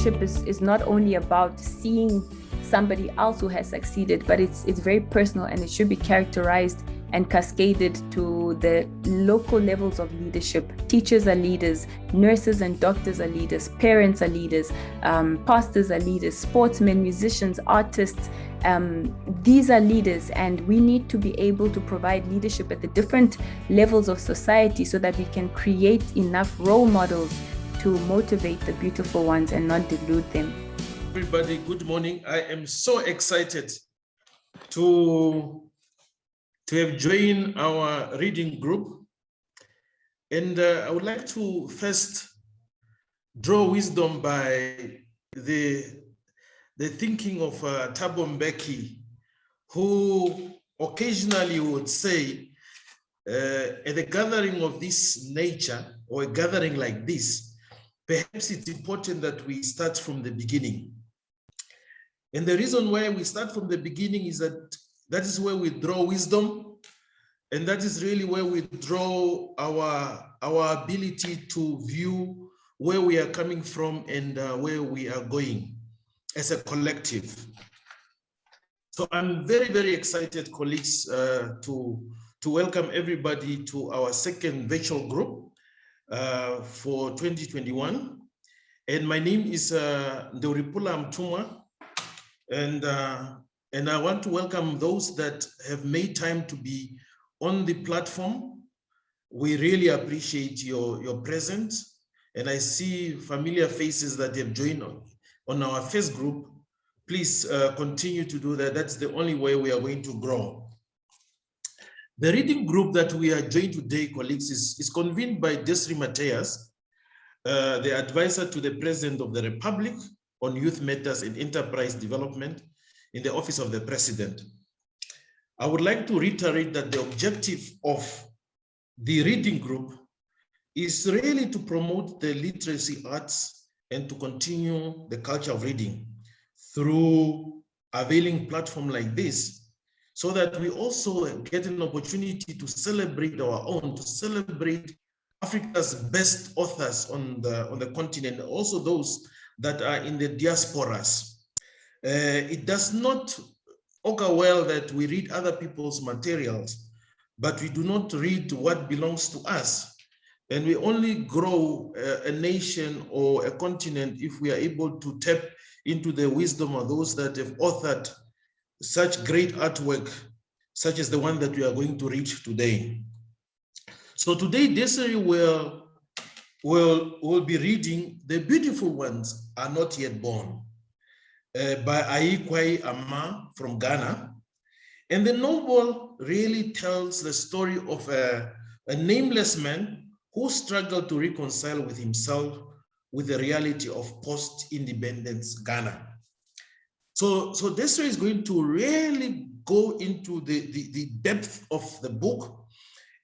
leadership is not only about seeing somebody else who has succeeded, but it's very personal, and it should be characterized and cascaded to the local levels of leadership. Teachers are leaders, nurses and doctors are leaders, parents are leaders, pastors are leaders, sportsmen, musicians, artists. These are leaders, and we need to be able to provide leadership at the different levels of society so that we can create enough role models to motivate the beautiful ones and not delude them. Everybody, good morning. I am so excited to have joined our reading group. And I would like to first draw wisdom by the thinking of Thabo Mbeki, who occasionally would say, at a gathering of this nature, or a gathering like this, perhaps it's important that we start from the beginning. And the reason why we start from the beginning is that is where we draw wisdom, and that is really where we draw our ability to view where we are coming from and where we are going as a collective. So I'm very, very excited, colleagues, to welcome everybody to our second virtual group for 2021. And my name is Ndeulipula Hamutumwa. And I want to welcome those that have made time to be on the platform. We really appreciate your presence. And I see familiar faces that have joined on our first group. Please continue to do that. That's the only way we are going to grow. The reading group that we are joined today, colleagues, is convened by Daisry Mathias, the advisor to the President of the Republic on Youth Matters and Enterprise Development in the Office of the President. I would like to reiterate that the objective of the reading group is really to promote the literacy arts and to continue the culture of reading through availing platform like this, so that we also get an opportunity to celebrate our own, to celebrate Africa's best authors on the continent, also those that are in the diasporas. It does not augur well that we read other people's materials, but we do not read what belongs to us. And we only grow a nation or a continent if we are able to tap into the wisdom of those that have authored such great artwork, such as the one that we are going to read today. So today, Daisry will be reading The Beautiful Ones Are Not Yet Born, by Ayi Kwei Armah from Ghana. And the novel really tells the story of a nameless man who struggled to reconcile with himself with the reality of post-independence Ghana. So Daisry is going to really go into the depth of the book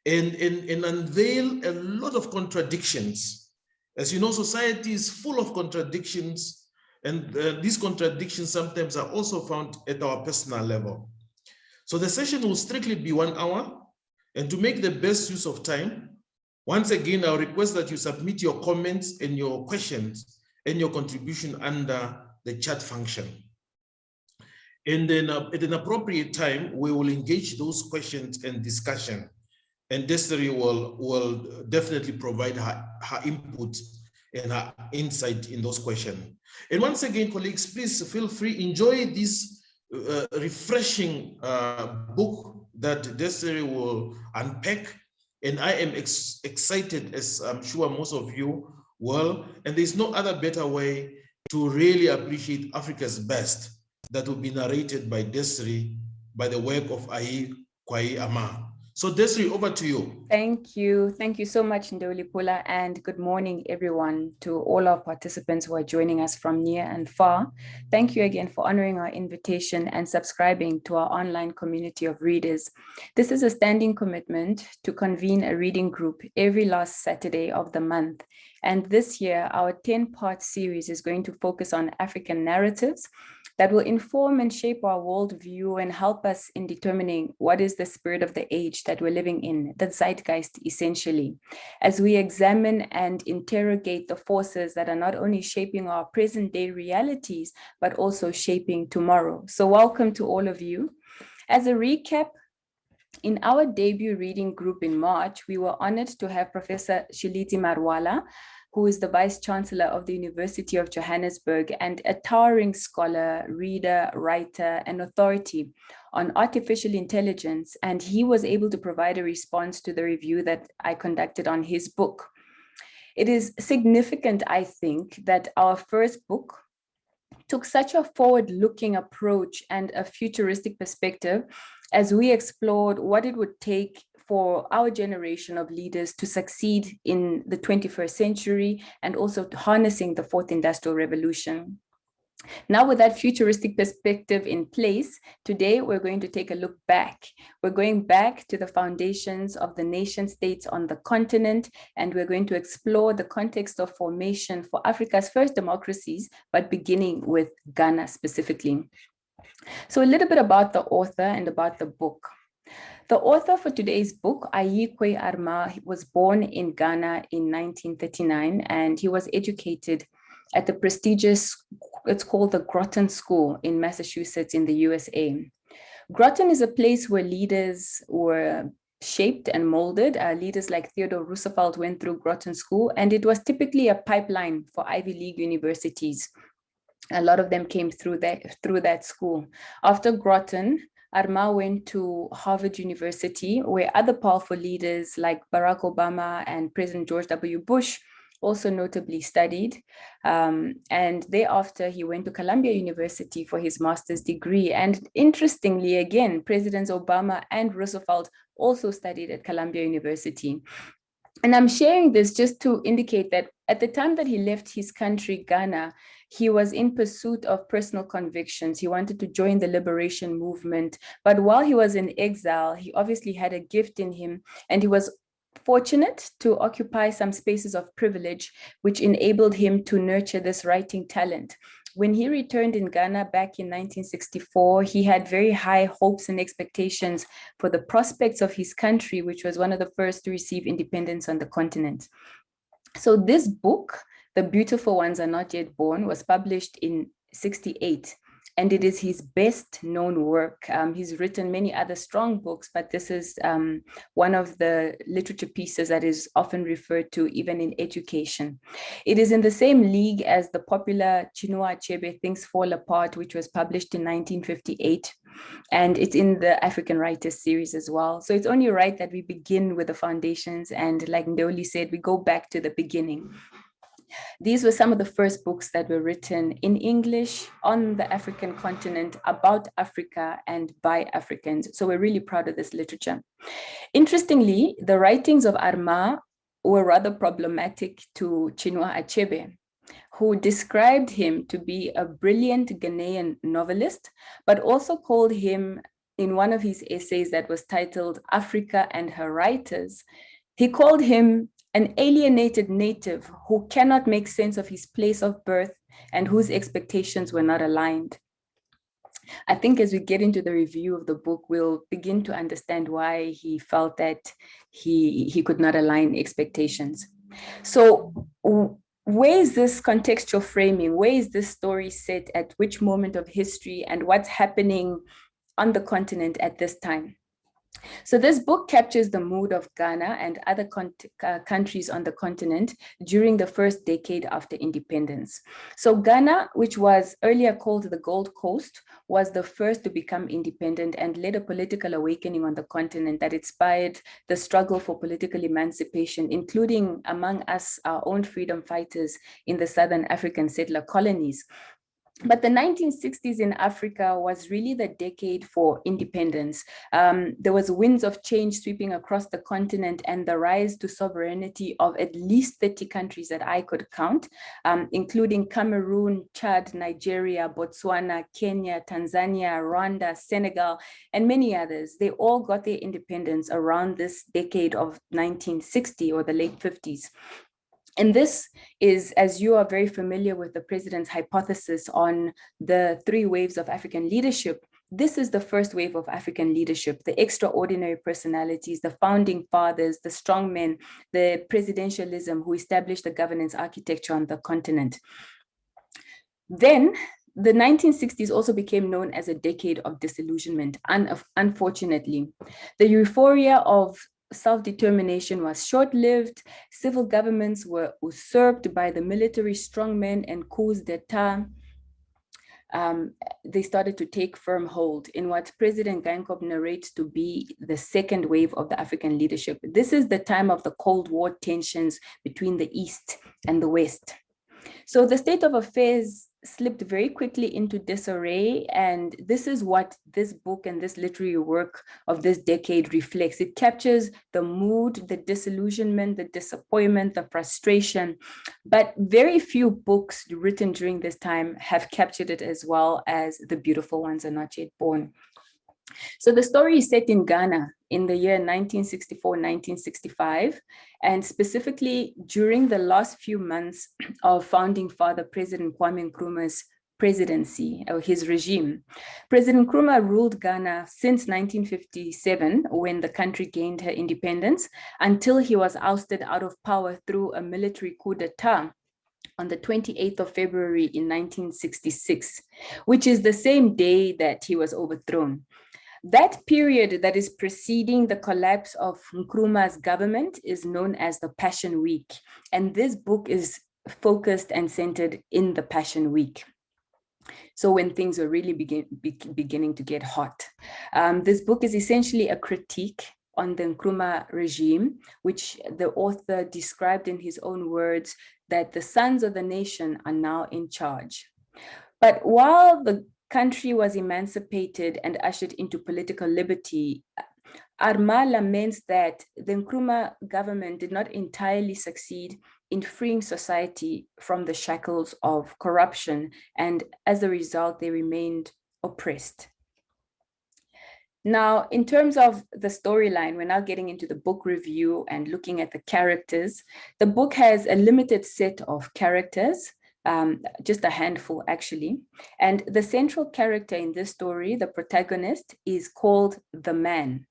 and unveil a lot of contradictions. As you know, society is full of contradictions, and these contradictions sometimes are also found at our personal level. So the session will strictly be 1 hour, and to make the best use of time, once again, I'll request that you submit your comments and your questions and your contribution under the chat function. And then at an appropriate time, we will engage those questions and discussion. And Daisry will definitely provide her input and her insight in those questions. And once again, colleagues, please feel free, enjoy this refreshing book that Daisry will unpack. And I am excited, as I'm sure most of you will. And there's no other better way to really appreciate Africa's best that will be narrated by Daisry, by the work of Ayi Kwei Armah. So Daisry, over to you. Thank you. Thank you so much, Ndeulipula, and good morning, everyone, to all our participants who are joining us from near and far. Thank you again for honoring our invitation and subscribing to our online community of readers. This is a standing commitment to convene a reading group every last Saturday of the month. And this year, our 10-part series is going to focus on African narratives that will inform and shape our worldview and help us in determining what is the spirit of the age that we're living in, the zeitgeist essentially, as we examine and interrogate the forces that are not only shaping our present day realities, but also shaping tomorrow. So welcome to all of you. As a recap, in our debut reading group in March, we were honored to have Professor Shiliti Marwala, who is the Vice Chancellor of the University of Johannesburg and a towering scholar, reader, writer, and authority on artificial intelligence. And he was able to provide a response to the review that I conducted on his book. It is significant, I think, that our first book took such a forward-looking approach and a futuristic perspective as we explored what it would take for our generation of leaders to succeed in the 21st century and also harnessing the fourth industrial revolution. Now, with that futuristic perspective in place, today we're going to take a look back. We're going back to the foundations of the nation states on the continent, and we're going to explore the context of formation for Africa's first democracies, but beginning with Ghana specifically. So a little bit about the author and about the book. The author for today's book, Ayi Kwei Armah, was born in Ghana in 1939, and he was educated at the prestigious, it's called the Groton School in Massachusetts in the USA. Groton is a place where leaders were shaped and molded. Leaders like Theodore Roosevelt went through Groton School, and it was typically a pipeline for Ivy League universities. A lot of them came through that school. After Groton, Armah went to Harvard University, where other powerful leaders like Barack Obama and President George W. Bush also notably studied. And thereafter, he went to Columbia University for his master's degree. And interestingly, again, Presidents Obama and Roosevelt also studied at Columbia University. And I'm sharing this just to indicate that at the time that he left his country, Ghana, he was in pursuit of personal convictions. He wanted to join the liberation movement. But while he was in exile, he obviously had a gift in him, and he was fortunate to occupy some spaces of privilege, which enabled him to nurture this writing talent. When he returned in Ghana back in 1964, he had very high hopes and expectations for the prospects of his country, which was one of the first to receive independence on the continent. So this book, The Beautiful Ones Are Not Yet Born, was published in 1968. And it is his best known work. He's written many other strong books, but this is one of the literature pieces that is often referred to even in education. It is in the same league as the popular Chinua Achebe Things Fall Apart, which was published in 1958. And it's in the African Writers series as well. So it's only right that we begin with the foundations. And like Ndeuli said, we go back to the beginning. These were some of the first books that were written in English on the African continent about Africa and by Africans. So we're really proud of this literature. Interestingly, the writings of Armah were rather problematic to Chinua Achebe, who described him to be a brilliant Ghanaian novelist, but also called him, in one of his essays that was titled Africa and Her Writers, he called him an alienated native who cannot make sense of his place of birth and whose expectations were not aligned. I think as we get into the review of the book, we'll begin to understand why he felt that he could not align expectations. So where is this contextual framing? Where is this story set at which moment of history, and what's happening on the continent at this time? So this book captures the mood of Ghana and other countries on the continent during the first decade after independence. So Ghana, which was earlier called the Gold Coast, was the first to become independent and led a political awakening on the continent that inspired the struggle for political emancipation, including among us, our own freedom fighters in the Southern African settler colonies. But the 1960s in Africa was really the decade for independence. There was winds of change sweeping across the continent and the rise to sovereignty of at least 30 countries that I could count, including Cameroon, Chad, Nigeria, Botswana, Kenya, Tanzania, Rwanda, Senegal, and many others. They all got their independence around this decade of 1960 or the late 50s. And this is, as you are very familiar with the president's hypothesis on the 3 waves of African leadership, this is the first wave of African leadership, the extraordinary personalities, the founding fathers, the strong men, the presidentialism who established the governance architecture on the continent. Then the 1960s also became known as a decade of disillusionment, unfortunately. The euphoria of self-determination was short-lived. Civil governments were usurped by the military strongmen and coups d'etat. They started to take firm hold in what President Geingob narrates to be the second wave of the African leadership. This is the time of the Cold War tensions between the East and the West. So the state of affairs slipped very quickly into disarray, and this is what this book and this literary work of this decade reflects. It captures the mood, the disillusionment, the disappointment, the frustration, but very few books written during this time have captured it as well as The Beautiful Ones Are Not Yet Born. So the story is set in Ghana in the year 1964-1965, and specifically during the last few months of founding father President Kwame Nkrumah's presidency, or his regime. President Nkrumah ruled Ghana since 1957, when the country gained her independence, until he was ousted out of power through a military coup d'etat on the 28th of February in 1966, which is the same day that he was overthrown. That period that is preceding the collapse of Nkrumah's government is known as the Passion Week. And this book is focused and centered in the Passion Week. So when things are really beginning to get hot. This book is essentially a critique on the Nkrumah regime, which the author described in his own words that the sons of the nation are now in charge. But while the country was emancipated and ushered into political liberty, Armah laments that the Nkrumah government did not entirely succeed in freeing society from the shackles of corruption, and as a result, they remained oppressed. Now, in terms of the storyline, we're now getting into the book review and looking at the characters. The book has a limited set of characters, just a handful actually. And the central character in this story, the protagonist, is called the Man.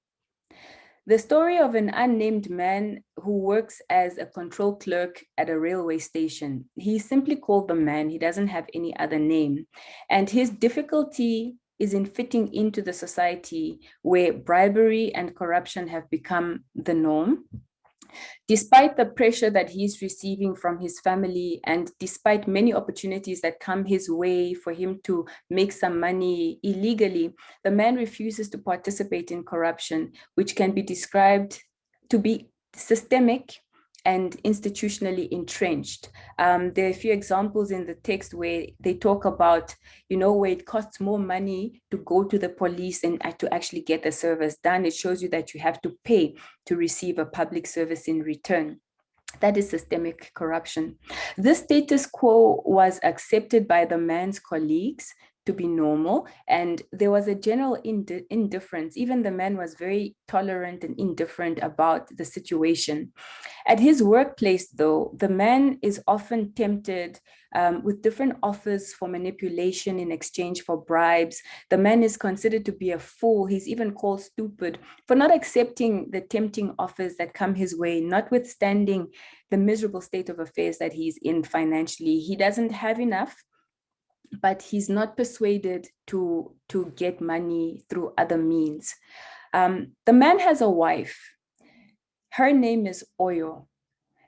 The story of an unnamed man who works as a control clerk at a railway station. He's simply called the Man. He doesn't have any other name. And his difficulty is in fitting into the society where bribery and corruption have become the norm. Despite the pressure that he's receiving from his family, and despite many opportunities that come his way for him to make some money illegally, the man refuses to participate in corruption, which can be described to be systemic and institutionally entrenched. There are a few examples in the text where they talk about, where it costs more money to go to the police and to actually get the service done. It shows you that you have to pay to receive a public service in return. That is systemic corruption. This status quo was accepted by the man's colleagues to be normal, and there was a general indifference. Even the man was very tolerant and indifferent about the situation. At his workplace, though, the man is often tempted with different offers for manipulation in exchange for bribes. The man is considered to be a fool. He's even called stupid for not accepting the tempting offers that come his way, notwithstanding the miserable state of affairs that he's in financially. He doesn't have enough, but he's not persuaded to get money through other means. The man has a wife. Her name is Oyo.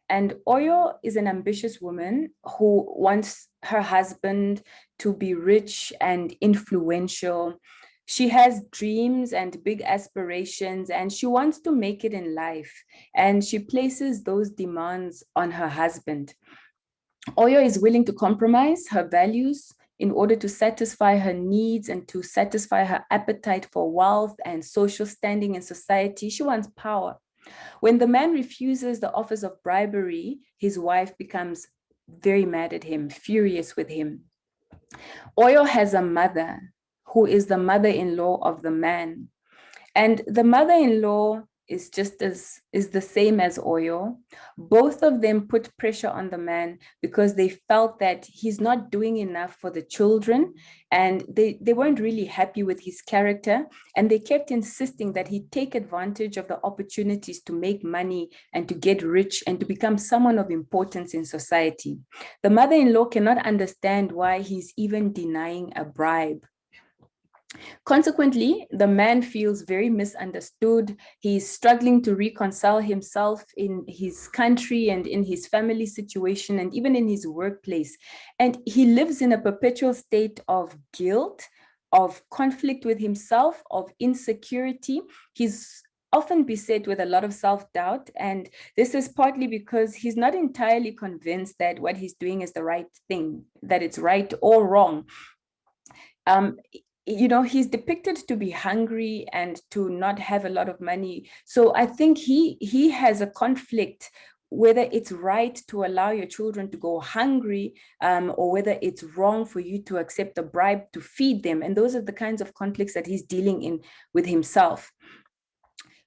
And Oyo is an ambitious woman who wants her husband to be rich and influential. She has dreams and big aspirations, and she wants to make it in life. And she places those demands on her husband. Oyo is willing to compromise her values in order to satisfy her needs and to satisfy her appetite for wealth and social standing in society. She wants power. When the man refuses the offers of bribery, his wife becomes very mad at him, furious with him. Oyo has a mother who is the mother-in-law of the man. And the mother-in-law is the same as oil. Both of them put pressure on the man because they felt that he's not doing enough for the children, and they weren't really happy with his character, and they kept insisting that he take advantage of the opportunities to make money and to get rich and to become someone of importance in society. The mother-in-law cannot understand why he's even denying a bribe. Consequently, the man feels very misunderstood. He's struggling to reconcile himself in his country and in his family situation and even in his workplace. And he lives in a perpetual state of guilt, of conflict with himself, of insecurity. He's often beset with a lot of self-doubt. And this is partly because he's not entirely convinced that what he's doing is the right thing, that it's right or wrong. He's depicted to be hungry and to not have a lot of money. So I think he has a conflict whether it's right to allow your children to go hungry, or whether it's wrong for you to accept a bribe to feed them. And those are the kinds of conflicts that he's dealing in with himself.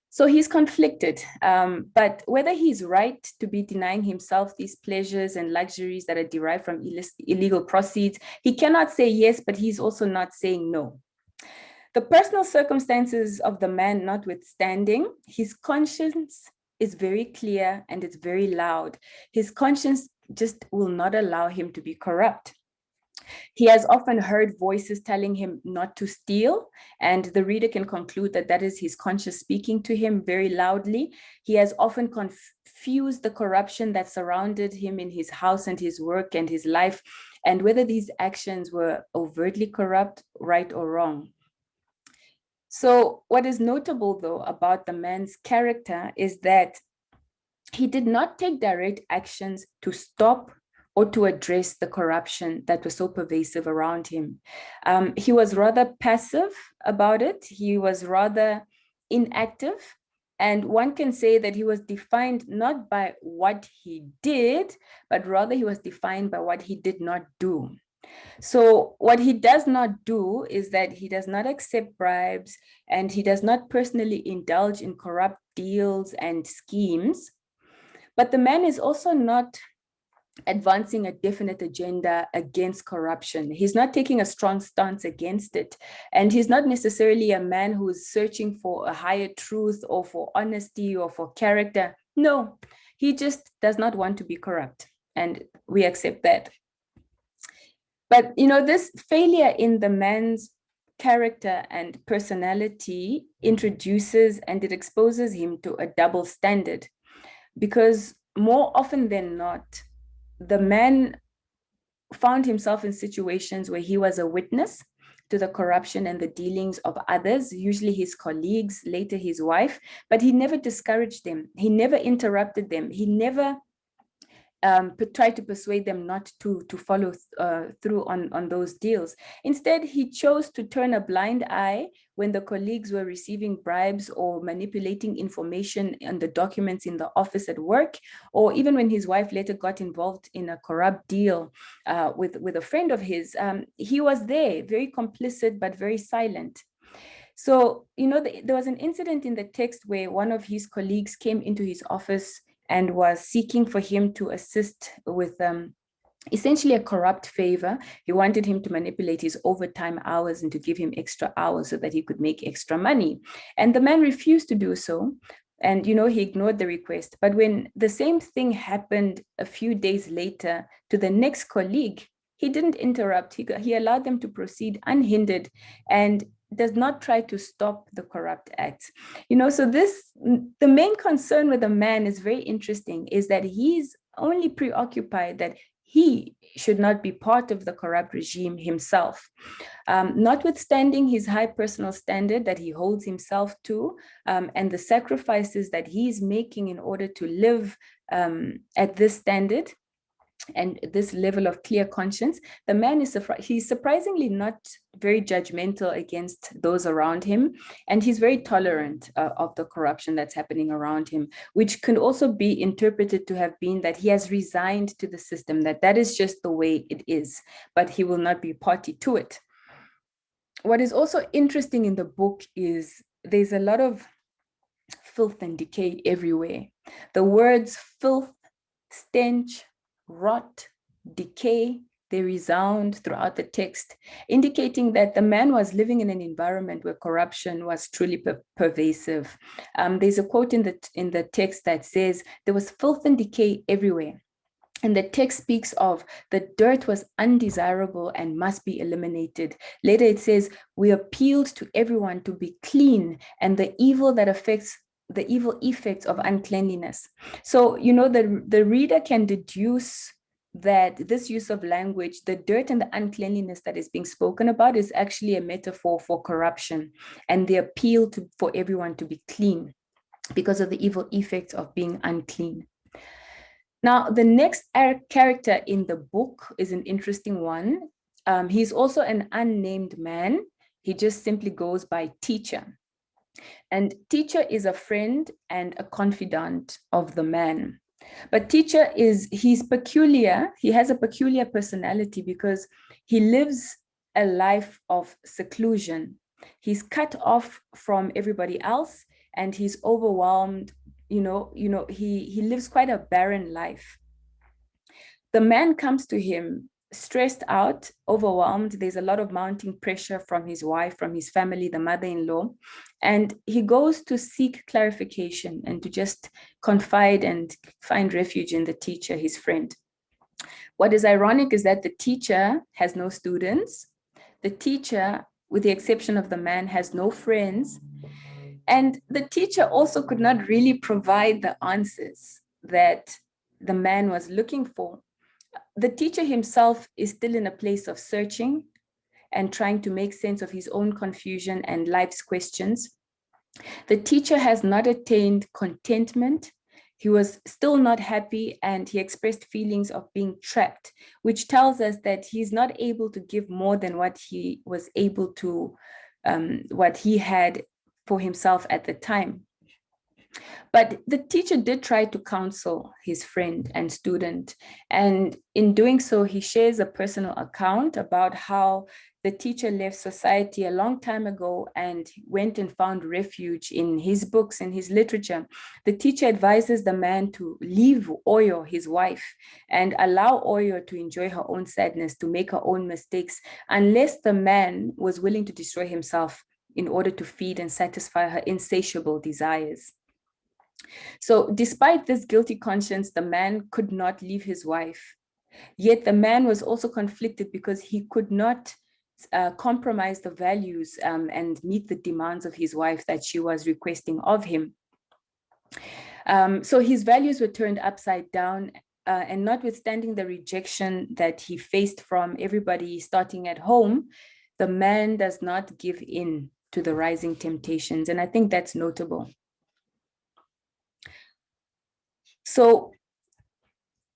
So he's conflicted, but whether he's right to be denying himself these pleasures and luxuries that are derived from illegal proceeds, he cannot say yes, but he's also not saying no. The personal circumstances of the man notwithstanding, his conscience is very clear and it's very loud. His conscience just will not allow him to be corrupt. He has often heard voices telling him not to steal, and the reader can conclude that that is his conscience speaking to him very loudly. He has often confused the corruption that surrounded him in his house and his work and his life, and whether these actions were overtly corrupt, right or wrong. So what is notable, though, about the man's character is that he did not take direct actions to stop or to address the corruption that was so pervasive around him. He was rather passive about it. He was rather inactive. And one can say that he was defined not by what he did, but rather he was defined by what he did not do. So what he does not do is that he does not accept bribes, and he does not personally indulge in corrupt deals and schemes. But the man is also not advancing a definite agenda against corruption. He's not taking a strong stance against it. And he's not necessarily a man who is searching for a higher truth or for honesty or for character. No, he just does not want to be corrupt. And we accept that. But, this failure in the man's character and personality introduces and it exposes him to a double standard, because more often than not, the man found himself in situations where he was a witness to the corruption and the dealings of others, usually his colleagues, later his wife, but he never discouraged them. He never interrupted them. He never tried to persuade them not to follow through on those deals. Instead, he chose to turn a blind eye when the colleagues were receiving bribes or manipulating information on the documents in the office at work, or even when his wife later got involved in a corrupt deal with a friend of his. He was there, very complicit, but very silent. So, there was an incident in the text where one of his colleagues came into his office and was seeking for him to assist with essentially a corrupt favor. He wanted him to manipulate his overtime hours and to give him extra hours so that he could make extra money. And the man refused to do so. And, he ignored the request. But when the same thing happened a few days later to the next colleague, he didn't interrupt. He allowed them to proceed unhindered and does not try to stop the corrupt acts. So the main concern with the man is very interesting, is that he's only preoccupied that he should not be part of the corrupt regime himself. Notwithstanding his high personal standard that he holds himself to, and the sacrifices that he's making in order to live at this standard and this level of clear conscience, the man is he's surprisingly not very judgmental against those around him, and he's very tolerant of the corruption that's happening around him, which can also be interpreted to have been that he has resigned to the system, that is just the way it is, but he will not be party to it. What is also interesting in the book is there's a lot of filth and decay everywhere. The words filth, stench, rot, decay, they resound throughout the text, indicating that the man was living in an environment where corruption was truly pervasive. There's a quote in the text that says, there was filth and decay everywhere. And the text speaks of the dirt was undesirable and must be eliminated. Later it says, we appealed to everyone to be clean and the evil effects of uncleanliness. So, the reader can deduce that this use of language, the dirt and the uncleanliness that is being spoken about, is actually a metaphor for corruption and the appeal for everyone to be clean because of the evil effects of being unclean. Now, the next character in the book is an interesting one. He's also an unnamed man. He just simply goes by Teacher. And Teacher is a friend and a confidant of the man. But Teacher he's peculiar. He has a peculiar personality because he lives a life of seclusion. He's cut off from everybody else and he's overwhelmed. He lives quite a barren life. The man comes to him stressed out, overwhelmed. There's a lot of mounting pressure from his wife, from his family, the mother-in-law. And he goes to seek clarification and to just confide and find refuge in the teacher, his friend. What is ironic is that the teacher has no students. The teacher, with the exception of the man, has no friends. And the teacher also could not really provide the answers that the man was looking for. The teacher himself is still in a place of searching and trying to make sense of his own confusion and life's questions. The teacher has not attained contentment. He was still not happy and he expressed feelings of being trapped, which tells us that he's not able to give more than what he was able to, what he had for himself at the time. But the teacher did try to counsel his friend and student. And in doing so, he shares a personal account about how the teacher left society a long time ago and went and found refuge in his books and his literature. The teacher advises the man to leave Oyo, his wife, and allow Oyo to enjoy her own sadness, to make her own mistakes, unless the man was willing to destroy himself in order to feed and satisfy her insatiable desires. So despite this guilty conscience, the man could not leave his wife. Yet the man was also conflicted because he could not compromise the values and meet the demands of his wife that she was requesting of him. So his values were turned upside down, and notwithstanding the rejection that he faced from everybody starting at home, the man does not give in to the rising temptations. And I think that's notable. So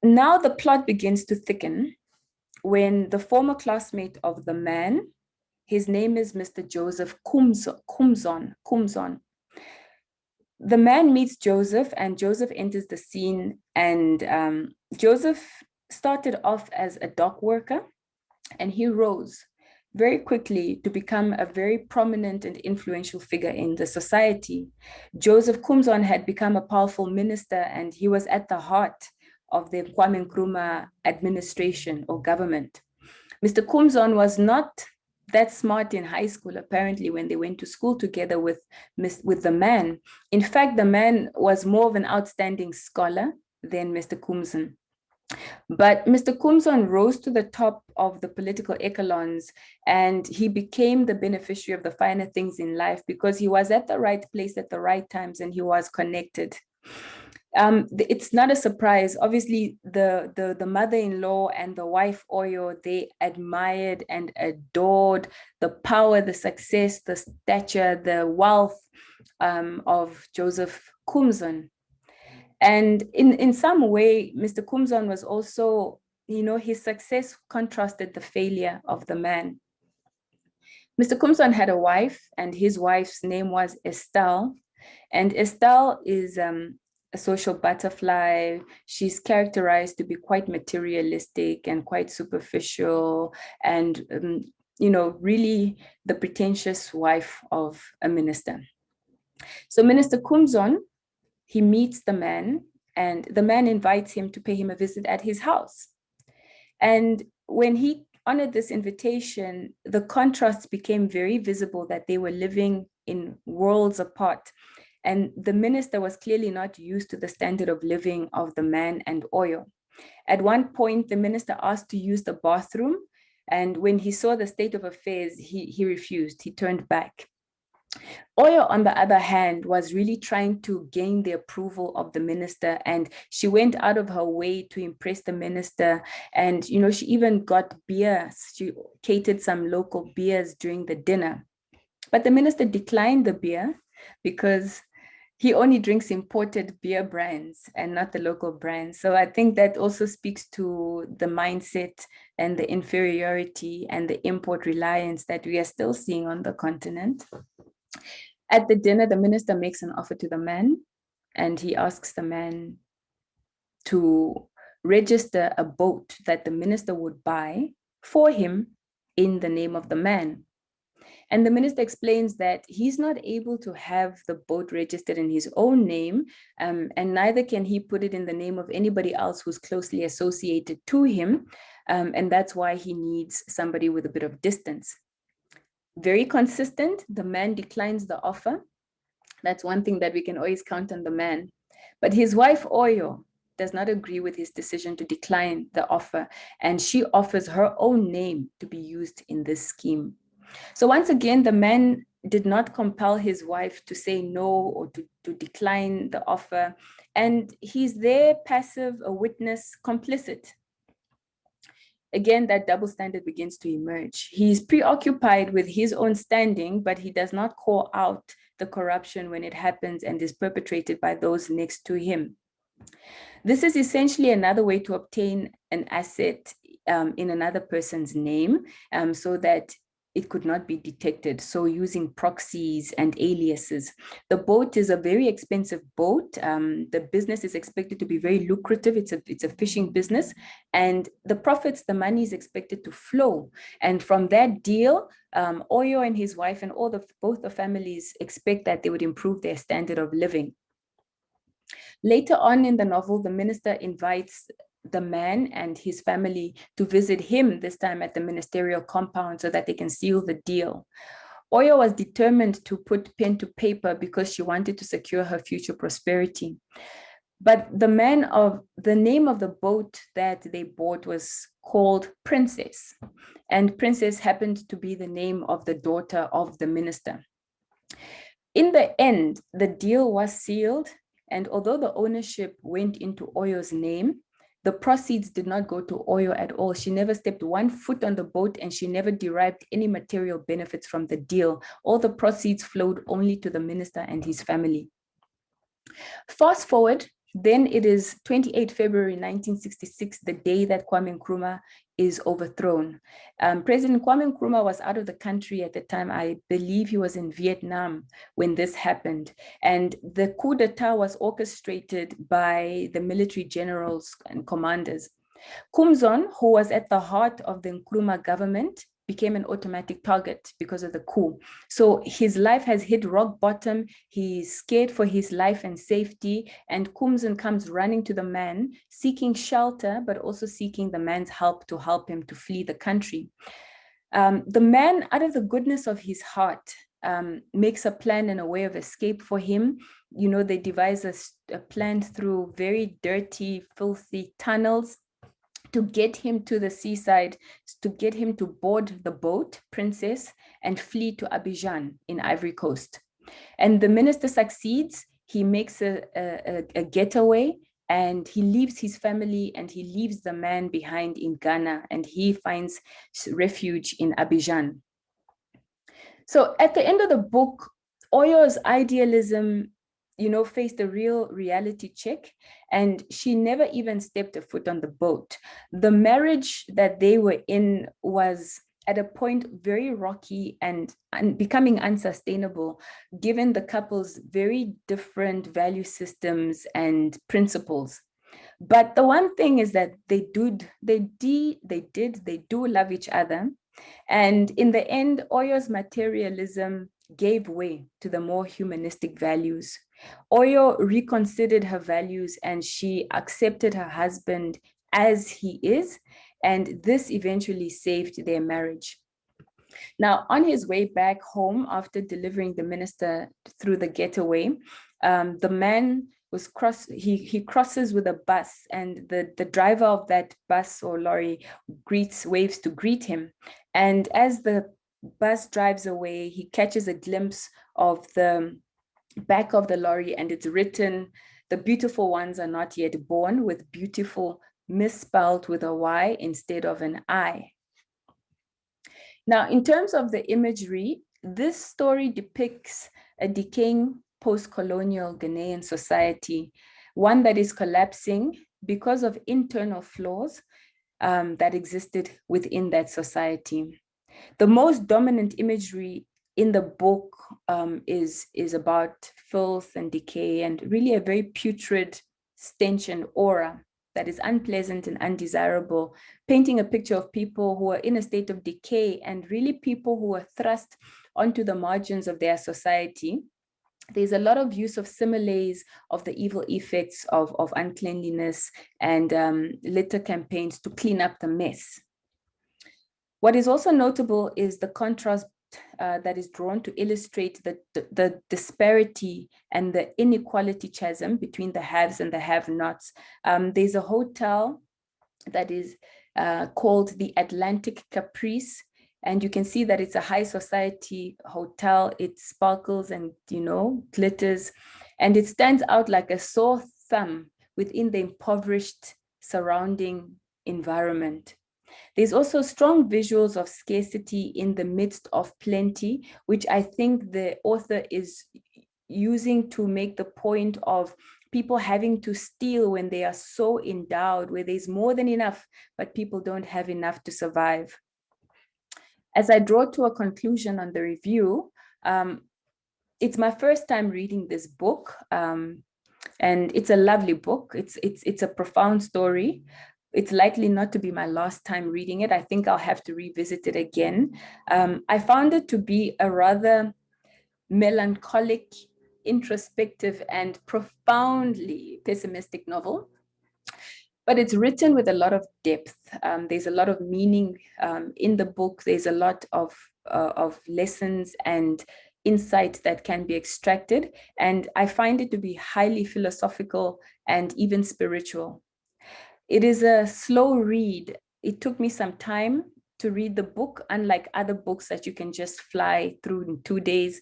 now the plot begins to thicken when the former classmate of the man, his name is Mr. Joseph Kumzon. The man meets Joseph and Joseph enters the scene, and Joseph started off as a dock worker and he rose very quickly to become a very prominent and influential figure in the society. Joseph Kumzon had become a powerful minister and he was at the heart of the Kwame Nkrumah administration or government. Mr. Kumzon was not that smart in high school, apparently, when they went to school together with the man. In fact, the man was more of an outstanding scholar than Mr. Kumzon. But Mr. Kumzon rose to the top of the political echelons and he became the beneficiary of the finer things in life because he was at the right place at the right times and he was connected. It's not a surprise. Obviously, the mother-in-law and the wife Oyo, they admired and adored the power, the success, the stature, the wealth of Joseph Kumzon. And in some way, Mr. Kumzon was also, his success contrasted the failure of the man. Mr. Kumzon had a wife and his wife's name was Estelle. And Estelle is a social butterfly. She's characterized to be quite materialistic and quite superficial and, really the pretentious wife of a minister. So Minister Kumzon he meets the man, and the man invites him to pay him a visit at his house. And when he honored this invitation, the contrast became very visible that they were living in worlds apart. And the minister was clearly not used to the standard of living of the man and Oyo. At one point, the minister asked to use the bathroom. And when he saw the state of affairs, he refused, he turned back. Oyo, on the other hand, was really trying to gain the approval of the minister, and she went out of her way to impress the minister. And, you know, she even got beers. She catered some local beers during the dinner. But the minister declined the beer because he only drinks imported beer brands and not the local brands. So I think that also speaks to the mindset and the inferiority and the import reliance that we are still seeing on the continent. At the dinner, the minister makes an offer to the man, and he asks the man to register a boat that the minister would buy for him in the name of the man. And the minister explains that he's not able to have the boat registered in his own name, and neither can he put it in the name of anybody else who's closely associated to him. And that's why he needs somebody with a bit of distance. Very consistent, the man declines the offer. That's one thing that we can always count on the man. But his wife, Oyo, does not agree with his decision to decline the offer, and she offers her own name to be used in this scheme. So once again, the man did not compel his wife to say no or to decline the offer, and he's there passive, a witness, complicit. Again, that double standard begins to emerge. He's preoccupied with his own standing, but he does not call out the corruption when it happens and is perpetrated by those next to him. This is essentially another way to obtain an asset in another person's name, so that it could not be detected. So using proxies and aliases. The boat is a very expensive boat. The business is expected to be very lucrative. It's a fishing business, and the profits, the money is expected to flow. And from that deal, Oyo and his wife and both the families expect that they would improve their standard of living. Later on in the novel, the minister invites the man and his family to visit him, this time at the ministerial compound, so that they can seal the deal. Oyo was determined to put pen to paper because she wanted to secure her future prosperity. But the name of the boat that they bought was called Princess, and Princess happened to be the name of the daughter of the minister. In the end, the deal was sealed, and although the ownership went into Oyo's name, the proceeds did not go to Oyo at all. She never stepped one foot on the boat, and she never derived any material benefits from the deal. All the proceeds flowed only to the minister and his family. Fast forward, then it is 28 February 1966, the day that Kwame Nkrumah is overthrown. President Kwame Nkrumah was out of the country at the time. I believe he was in Vietnam when this happened. And the coup d'etat was orchestrated by the military generals and commanders. Kumzon, who was at the heart of the Nkrumah government, became an automatic target because of the coup. So his life has hit rock bottom. He's scared for his life and safety. And Kumzon comes running to the man, seeking shelter, but also seeking the man's help to help him to flee the country. The man, out of the goodness of his heart, makes a plan and a way of escape for him. You know, they devise a plan through very dirty, filthy tunnels to get him to the seaside, to get him to board the boat, Princess, and flee to Abidjan in Ivory Coast. And the minister succeeds. He makes a getaway, and he leaves his family and he leaves the man behind in Ghana, and he finds refuge in Abidjan. So at the end of the book, Oyo's idealism, you know, faced a real reality check, and she never even stepped a foot on the boat. The marriage that they were in was at a point very rocky and becoming unsustainable, given the couple's very different value systems and principles. But the one thing is that they do love each other. And in the end, Oyo's materialism gave way to the more humanistic values. Oyo reconsidered her values and she accepted her husband as he is, and this eventually saved their marriage. Now, on his way back home after delivering the minister through the getaway, the man he crosses with a bus, and the driver of that bus or lorry waves to greet him. And as the bus drives away, he catches a glimpse of the back of the lorry, and it's written, "The beautiful ones are not yet born," with beautiful misspelled with a Y instead of an I. Now, in terms of the imagery, this story depicts a decaying post-colonial Ghanaian society, one that is collapsing because of internal flaws that existed within that society. The most dominant imagery in the book is about filth and decay, and really a very putrid stench and aura that is unpleasant and undesirable, painting a picture of people who are in a state of decay and really people who are thrust onto the margins of their society. There's a lot of use of similes of the evil effects of uncleanliness and litter campaigns to clean up the mess. What is also notable is the contrast that is drawn to illustrate the disparity and the inequality chasm between the haves and the have-nots. There's a hotel that is called the Atlantic Caprice, and you can see that it's a high society hotel. It sparkles and, glitters, and it stands out like a sore thumb within the impoverished surrounding environment. There's also strong visuals of scarcity in the midst of plenty, which I think the author is using to make the point of people having to steal when they are so endowed, where there's more than enough, but people don't have enough to survive. As I draw to a conclusion on the review, it's my first time reading this book, and it's a lovely book. It's a profound story. It's likely not to be my last time reading it. I think I'll have to revisit it again. I found it to be a rather melancholic, introspective, and profoundly pessimistic novel. But it's written with a lot of depth. There's a lot of meaning in the book. There's a lot of lessons and insight that can be extracted. And I find it to be highly philosophical and even spiritual. It is a slow read. It took me some time to read the book, unlike other books that you can just fly through in 2 days.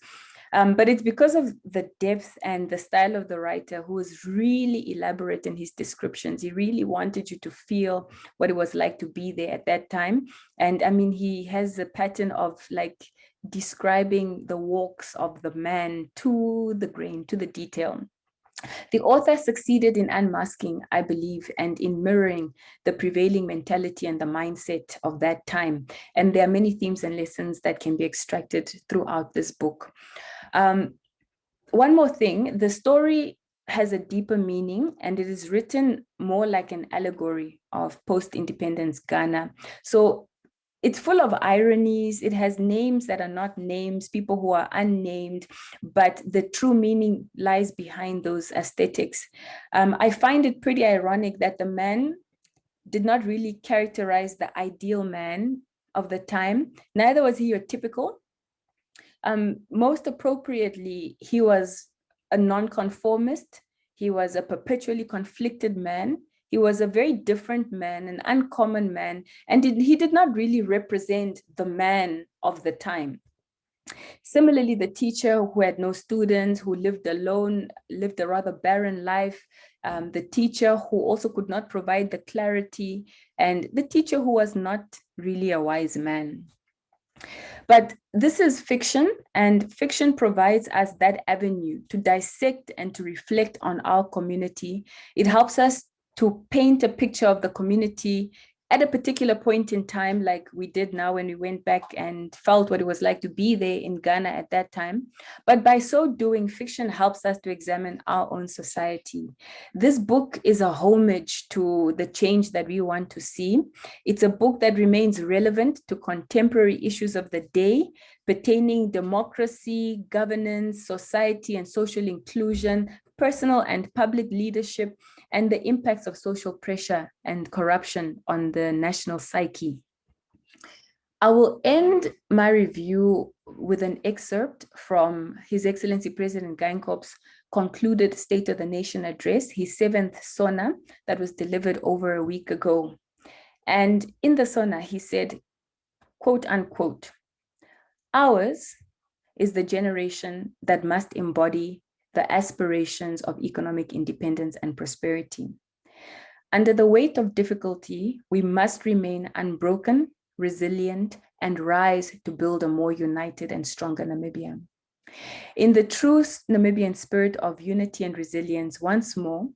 But it's because of the depth and the style of the writer, who was really elaborate in his descriptions. He really wanted you to feel what it was like to be there at that time. And I mean, he has a pattern of like describing the walks of the man to the grain, to the detail. The author succeeded in unmasking, I believe, and in mirroring the prevailing mentality and the mindset of that time. And there are many themes and lessons that can be extracted throughout this book. One more thing, the story has a deeper meaning, and it is written more like an allegory of post-independence Ghana. So it's full of ironies. It has names that are not names, people who are unnamed, but the true meaning lies behind those aesthetics. I find it pretty ironic that the man did not really characterize the ideal man of the time. Neither was he your typical. Most appropriately, he was a nonconformist. He was a perpetually conflicted man. He was a very different man, an uncommon man, and he did not really represent the man of the time. Similarly, the teacher who had no students, who lived alone, lived a rather barren life, the teacher who also could not provide the clarity, and the teacher who was not really a wise man. But this is fiction, and fiction provides us that avenue to dissect and to reflect on our community. It helps us to paint a picture of the community at a particular point in time, like we did now when we went back and felt what it was like to be there in Ghana at that time. But by so doing, fiction helps us to examine our own society. This book is a homage to the change that we want to see. It's a book that remains relevant to contemporary issues of the day, pertaining democracy, governance, society and social inclusion, personal and public leadership, and the impacts of social pressure and corruption on the national psyche. I will end my review with an excerpt from His Excellency President Geingorb's concluded State of the Nation address, his 7th SONA that was delivered over a week ago. And in the SONA, he said, quote unquote, "Ours is the generation that must embody the aspirations of economic independence and prosperity. Under the weight of difficulty, we must remain unbroken, resilient, and rise to build a more united and stronger Namibia. In the true Namibian spirit of unity and resilience, once more,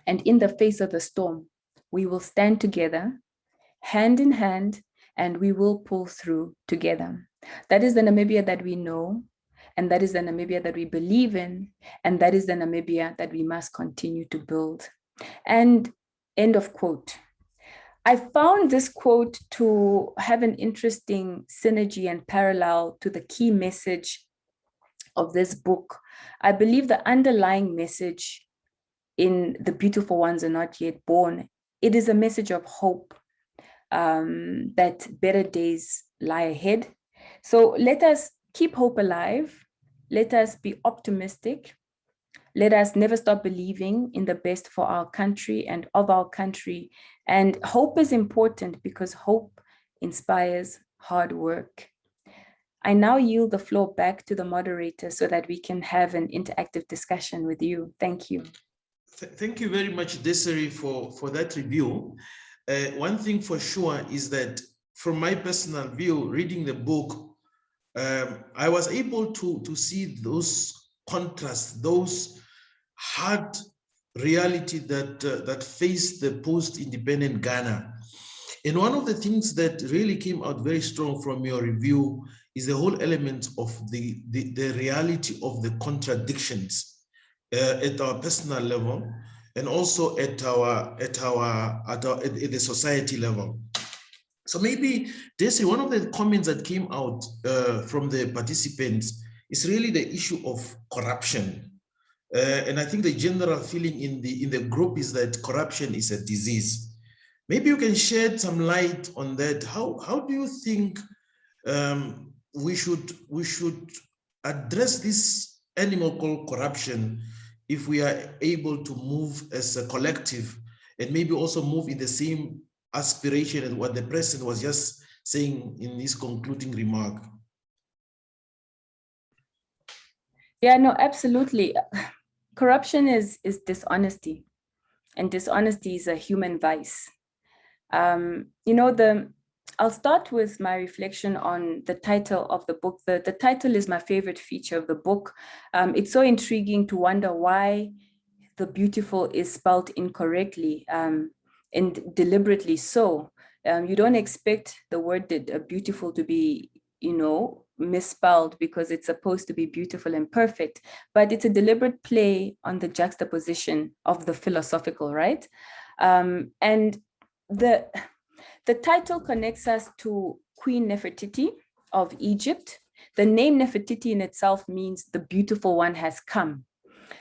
and in the face of the storm, we will stand together, hand in hand, and we will pull through together." That is the Namibia that we know, and that is the Namibia that we believe in, and that is the Namibia that we must continue to build. And end of quote. I found this quote to have an interesting synergy and parallel to the key message of this book. I believe the underlying message in The Beautiful Ones Are Not Yet Born, it is a message of hope, that better days lie ahead. So let us keep hope alive. Let us be optimistic. Let us never stop believing in the best for our country and of our country. And hope is important because hope inspires hard work. I now yield the floor back to the moderator so that we can have an interactive discussion with you. Thank you. Thank you very much, Daisry, for that review. One thing for sure is that from my personal view, reading the book, I was able to see those contrasts, those hard reality that faced the post-independent Ghana. And one of the things that really came out very strong from your review is the whole element of the reality of the contradictions at our personal level and also at the society level. So maybe, Daisy, one of the comments that came out from the participants is really the issue of corruption. And I think the general feeling in the group is that corruption is a disease. Maybe you can shed some light on that. How do you think we should address this animal called corruption if we are able to move as a collective and maybe also move in the same aspiration as what the president was just saying in his concluding remark? Yeah, no, absolutely. Corruption is dishonesty, and dishonesty is a human vice. I'll start with my reflection on the title of the book. The title is my favorite feature of the book. It's so intriguing to wonder why the beautiful is spelled incorrectly, and deliberately so. You don't expect the word beautiful to be, misspelled because it's supposed to be beautiful and perfect, but it's a deliberate play on the juxtaposition of the philosophical, right? And the title connects us to Queen Nefertiti of Egypt. The name Nefertiti in itself means the beautiful one has come.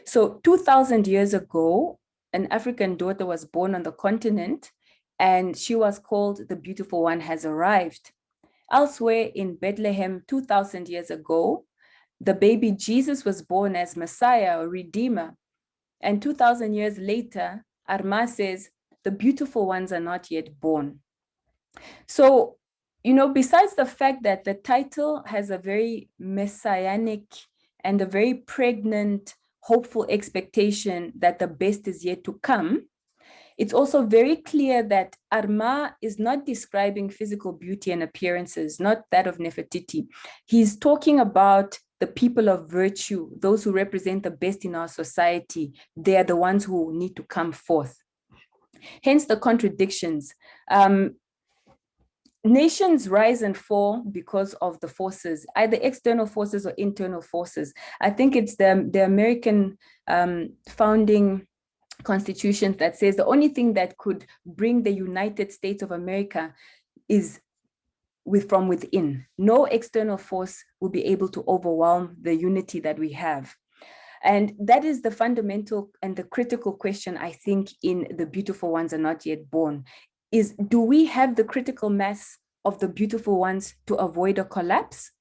So 2,000 years ago, an African daughter was born on the continent, and she was called the beautiful one has arrived. Elsewhere in Bethlehem, 2,000 years ago, the baby Jesus was born as Messiah or Redeemer. And 2,000 years later, Armah says, the beautiful ones are not yet born. So, besides the fact that the title has a very messianic and a very pregnant, hopeful expectation that the best is yet to come, it's also very clear that Armah is not describing physical beauty and appearances, not that of Nefertiti. He's talking about the people of virtue, those who represent the best in our society. They are the ones who need to come forth. Hence the contradictions. Nations rise and fall because of the forces, either external forces or internal forces. I think it's the American founding constitution that says the only thing that could bring the United States of America is from within. No external force will be able to overwhelm the unity that we have. And that is the fundamental and the critical question, I think, in The Beautiful Ones Are Not Yet Born, is do we have the critical mass of the beautiful ones to avoid a collapse?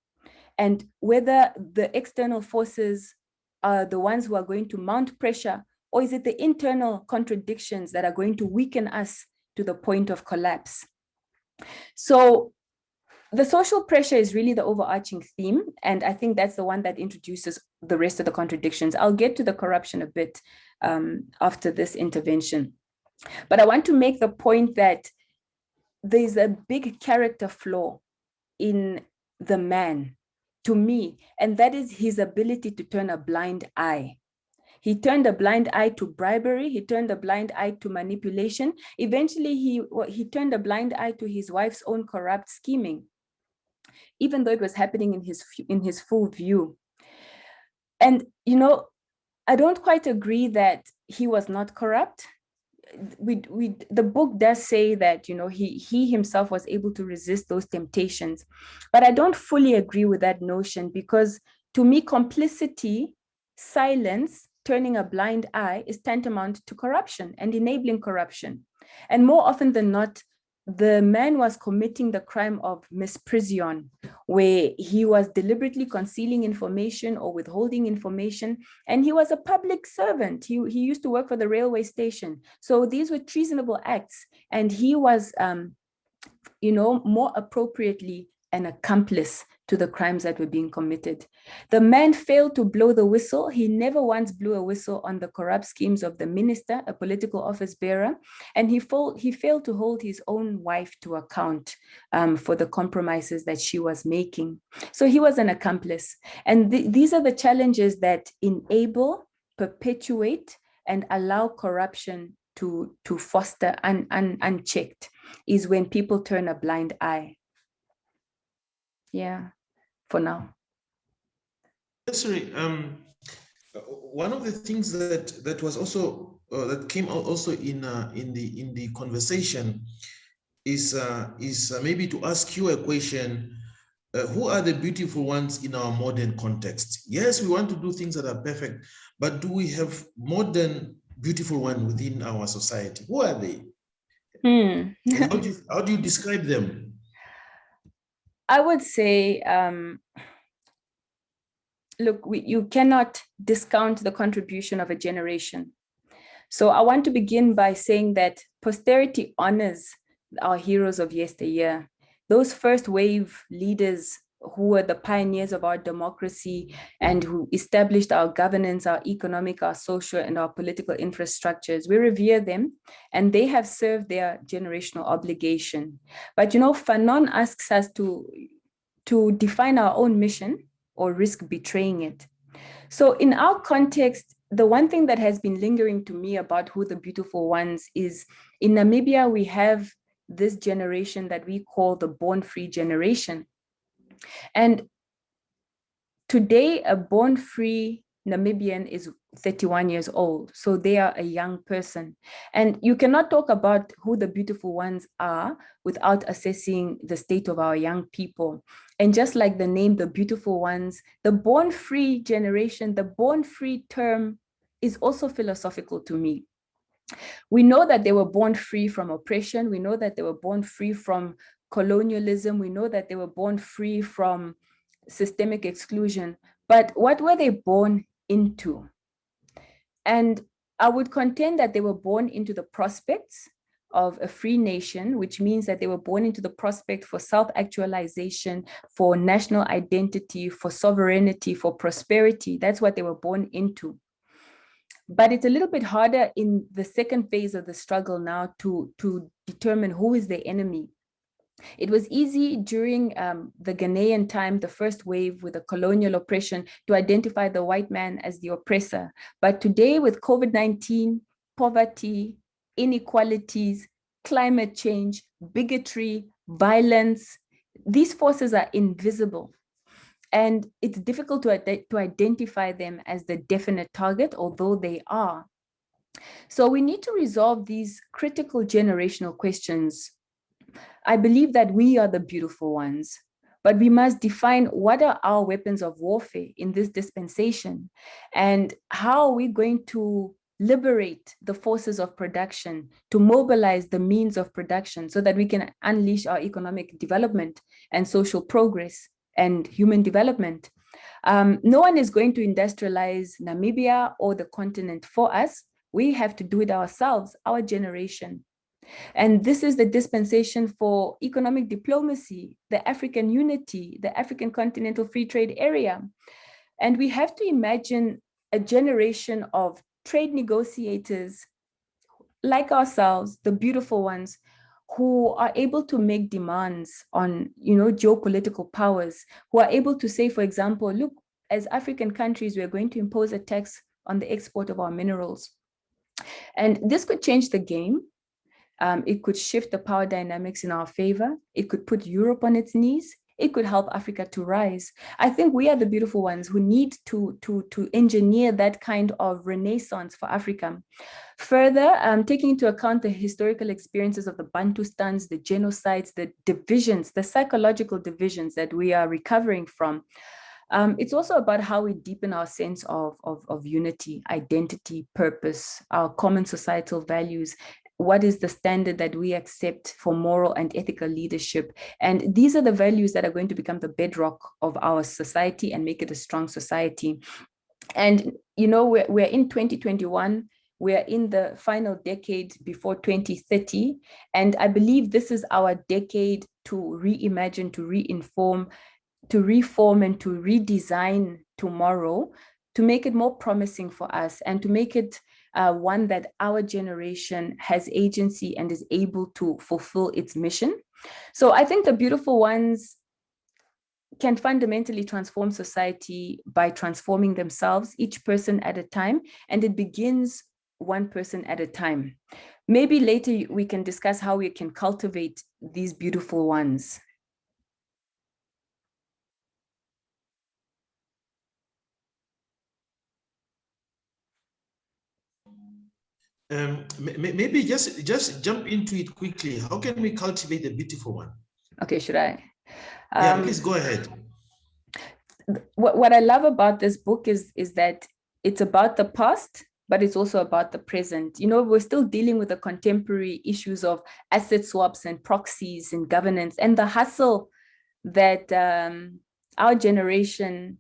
And whether the external forces are the ones who are going to mount pressure, or is it the internal contradictions that are going to weaken us to the point of collapse? So the social pressure is really the overarching theme, and I think that's the one that introduces the rest of the contradictions. I'll get to the corruption a bit after this intervention. But I want to make the point that there's a big character flaw in the man, to me, and that is his ability to turn a blind eye. He turned a blind eye to bribery. He turned a blind eye to manipulation. Eventually, he turned a blind eye to his wife's own corrupt scheming, even though it was happening in his full view. And, you know, I don't quite agree that he was not corrupt. The book does say that, you know, he himself was able to resist those temptations, but I don't fully agree with that notion, because to me, complicity, silence, turning a blind eye is tantamount to corruption and enabling corruption. And more often than not, the man was committing the crime of misprision, where he was deliberately concealing information or withholding information, and he was a public servant. He used to work for the railway station. So these were treasonable acts, and he was, you know, more appropriately an accomplice to the crimes that were being committed. The man failed to blow the whistle. He never once blew a whistle on the corrupt schemes of the minister, a political office bearer, and he failed to hold his own wife to account for the compromises that she was making. So he was an accomplice. And these are the challenges that enable, perpetuate, and allow corruption to foster unchecked, is when people turn a blind eye. Yeah, for now. Sorry, one of the things that was also that came out also in the conversation is maybe to ask you a question: who are the beautiful ones in our modern context? Yes, we want to do things that are perfect, but do we have modern beautiful ones within our society? Who are they? And how do you describe them? I would say, look, you cannot discount the contribution of a generation. So I want to begin by saying that posterity honors our heroes of yesteryear. Those first wave leaders who were the pioneers of our democracy and who established our governance, our economic, our social, and our political infrastructures. We revere them, and they have served their generational obligation. But, you know, Fanon asks us to define our own mission or risk betraying it. So in our context, the one thing that has been lingering to me about who the beautiful ones is, in Namibia, we have this generation that we call the born-free generation. And today, a born-free Namibian is 31 years old. So they are a young person. And you cannot talk about who the beautiful ones are without assessing the state of our young people. And just like the name, the beautiful ones, the born-free generation, the born-free term is also philosophical to me. We know that they were born free from oppression. We know that they were born free from colonialism. We know that they were born free from systemic exclusion. But what were they born into? And I would contend that they were born into the prospects of a free nation, which means that they were born into the prospect for self-actualization, for national identity, for sovereignty, for prosperity. That's what they were born into. But it's a little bit harder in the second phase of the struggle now to determine who is the enemy. It was easy during the Ghanaian time, the first wave with the colonial oppression, to identify the white man as the oppressor. But today with COVID-19, poverty, inequalities, climate change, bigotry, violence. These forces are invisible. And it's difficult to identify them as the definite target, although they are. So we need to resolve these critical generational questions. I believe that we are the beautiful ones, but we must define what are our weapons of warfare in this dispensation, and how are we going to liberate the forces of production, to mobilize the means of production so that we can unleash our economic development and social progress and human development. No one is going to industrialize Namibia or the continent for us. We have to do it ourselves, our generation. And this is the dispensation for economic diplomacy, the African unity, the African Continental Free Trade Area. And we have to imagine a generation of trade negotiators like ourselves, the beautiful ones, who are able to make demands on, geopolitical powers, who are able to say, for example, look, as African countries, we're going to impose a tax on the export of our minerals. And this could change the game. It could shift the power dynamics in our favor. It could put Europe on its knees. It could help Africa to rise. I think we are the beautiful ones who need to engineer that kind of renaissance for Africa. Further, taking into account the historical experiences of the Bantustans, the genocides, the divisions, the psychological divisions that we are recovering from, it's also about how we deepen our sense of unity, identity, purpose, our common societal values. What is the standard that we accept for moral and ethical leadership? And these are the values that are going to become the bedrock of our society and make it a strong society. And, we're in 2021. We're in the final decade before 2030. And I believe this is our decade to reimagine, to reinform, to reform, and to redesign tomorrow, to make it more promising for us and to make it one that our generation has agency and is able to fulfill its mission. So I think the beautiful ones can fundamentally transform society by transforming themselves, each person at a time, and it begins one person at a time. Maybe later we can discuss how we can cultivate these beautiful ones. Maybe just jump into it quickly. How can we cultivate the beautiful one? Okay, should I? Yeah, please go ahead. What I love about this book is that it's about the past, but it's also about the present. We're still dealing with the contemporary issues of asset swaps and proxies and governance and the hustle that our generation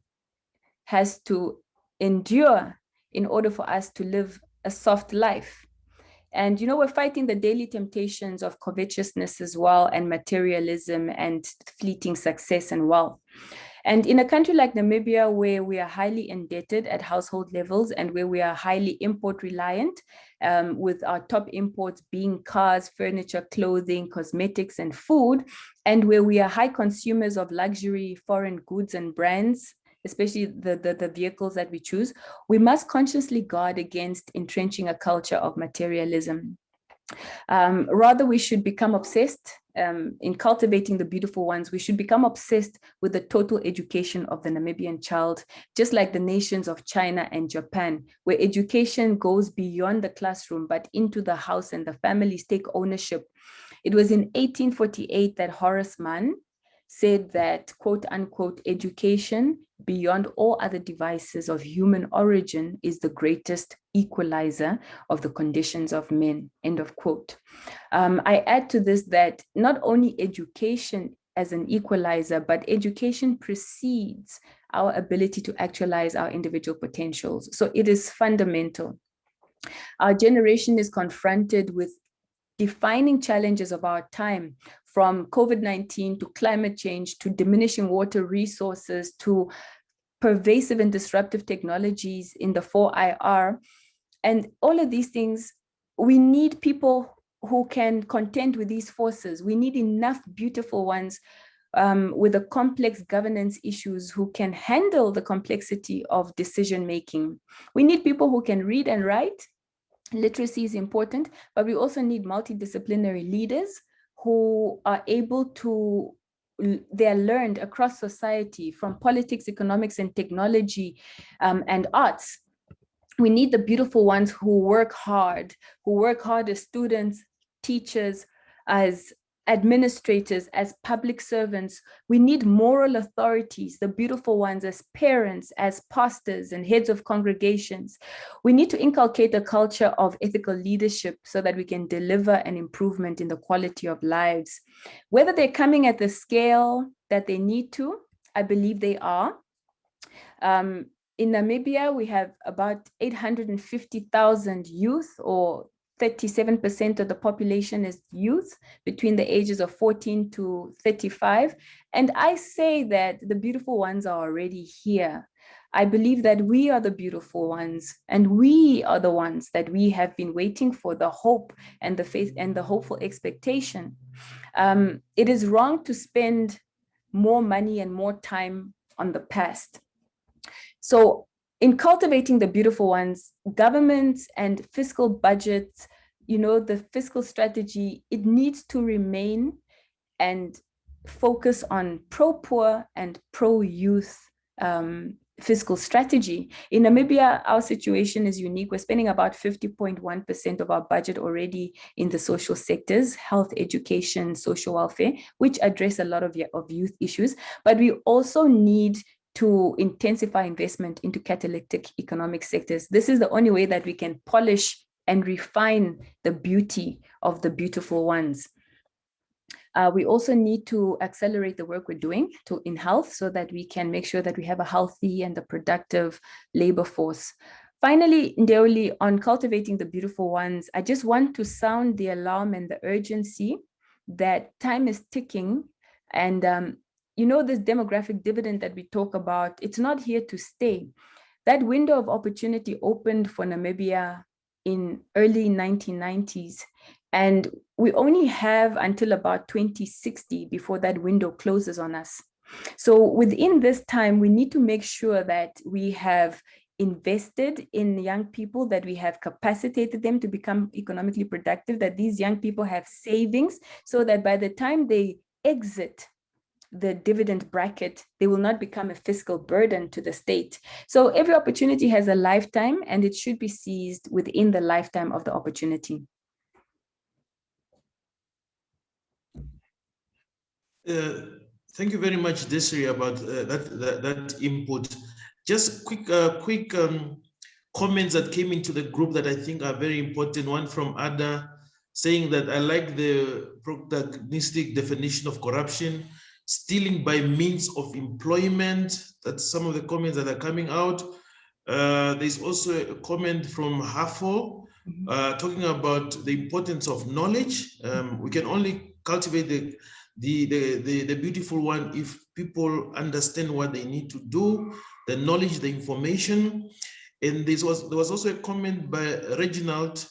has to endure in order for us to live a soft life. And, we're fighting the daily temptations of covetousness as well, and materialism and fleeting success and wealth. And in a country like Namibia, where we are highly indebted at household levels and where we are highly import reliant, with our top imports being cars, furniture, clothing, cosmetics, and food, and where we are high consumers of luxury foreign goods and brands, especially the vehicles that we choose, we must consciously guard against entrenching a culture of materialism. Rather, we should become obsessed in cultivating the beautiful ones. We should become obsessed with the total education of the Namibian child, just like the nations of China and Japan, where education goes beyond the classroom, but into the house and the families take ownership. It was in 1848 that Horace Mann said that, quote unquote, education beyond all other devices of human origin is the greatest equalizer of the conditions of men, end of quote. I add to this that not only education as an equalizer, but education precedes our ability to actualize our individual potentials. So it is fundamental. Our generation is confronted with defining challenges of our time, from COVID-19 to climate change, to diminishing water resources, to pervasive and disruptive technologies in the 4IR. And all of these things, we need people who can contend with these forces. We need enough beautiful ones with the complex governance issues who can handle the complexity of decision-making. We need people who can read and write, Literacy is important, but we also need multidisciplinary leaders who are able to, they're learned across society, from politics, economics, and technology, and arts. We need the beautiful ones who work hard as students, teachers, as administrators, as public servants. We need moral authorities, the beautiful ones, as parents, as pastors and heads of congregations. We need to inculcate a culture of ethical leadership so that we can deliver an improvement in the quality of lives. Whether they're coming at the scale that they need to, I believe they are. In Namibia, we have about 850,000 youth, or 37% of the population is youth between the ages of 14 to 35. And I say that the beautiful ones are already here. I believe that we are the beautiful ones, and we are the ones that we have been waiting for, the hope and the faith and the hopeful expectation. It is wrong to spend more money and more time on the past. So in cultivating the beautiful ones, governments and fiscal budgets, the fiscal strategy, it needs to remain and focus on pro-poor and pro-youth fiscal strategy. In Namibia, our situation is unique. We're spending about 50.1% of our budget already in the social sectors, health, education, social welfare, which address a lot of youth issues. But we also need to intensify investment into catalytic economic sectors. This is the only way that we can polish and refine the beauty of the beautiful ones. We also need to accelerate the work we're doing in health so that we can make sure that we have a healthy and a productive labor force. Finally, Ndeuli, on cultivating the beautiful ones, I just want to sound the alarm and the urgency that time is ticking. And this demographic dividend that we talk about, it's not here to stay. That window of opportunity opened for Namibia in early 1990s. And we only have until about 2060 before that window closes on us. So within this time, we need to make sure that we have invested in young people, that we have capacitated them to become economically productive, that these young people have savings so that by the time they exit the dividend bracket, they will not become a fiscal burden to the state. So every opportunity has a lifetime, and it should be seized within the lifetime of the opportunity. Thank you very much, Daisry, about that input. Just quick comments that came into the group that I think are very important. One from Ada saying that I like the protagonistic definition of corruption, stealing by means of employment. That's some of the comments that are coming out. There's also a comment from Hafo talking about the importance of knowledge. We can only cultivate the beautiful one if people understand what they need to do, the knowledge, the information. And there was also a comment by Reginald,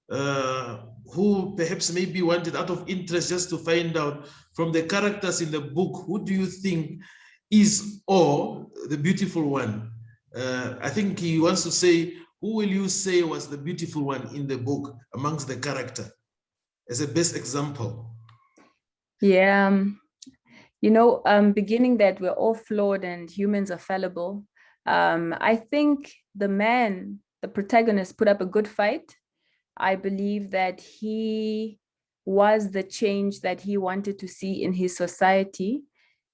who perhaps maybe wanted, out of interest, just to find out from the characters in the book, who do you think is or the beautiful one? I think he wants to say, who will you say was the beautiful one in the book amongst the character as a best example? Yeah, beginning that we're all flawed and humans are fallible. I think the protagonist, put up a good fight. I believe that he was the change that he wanted to see in his society.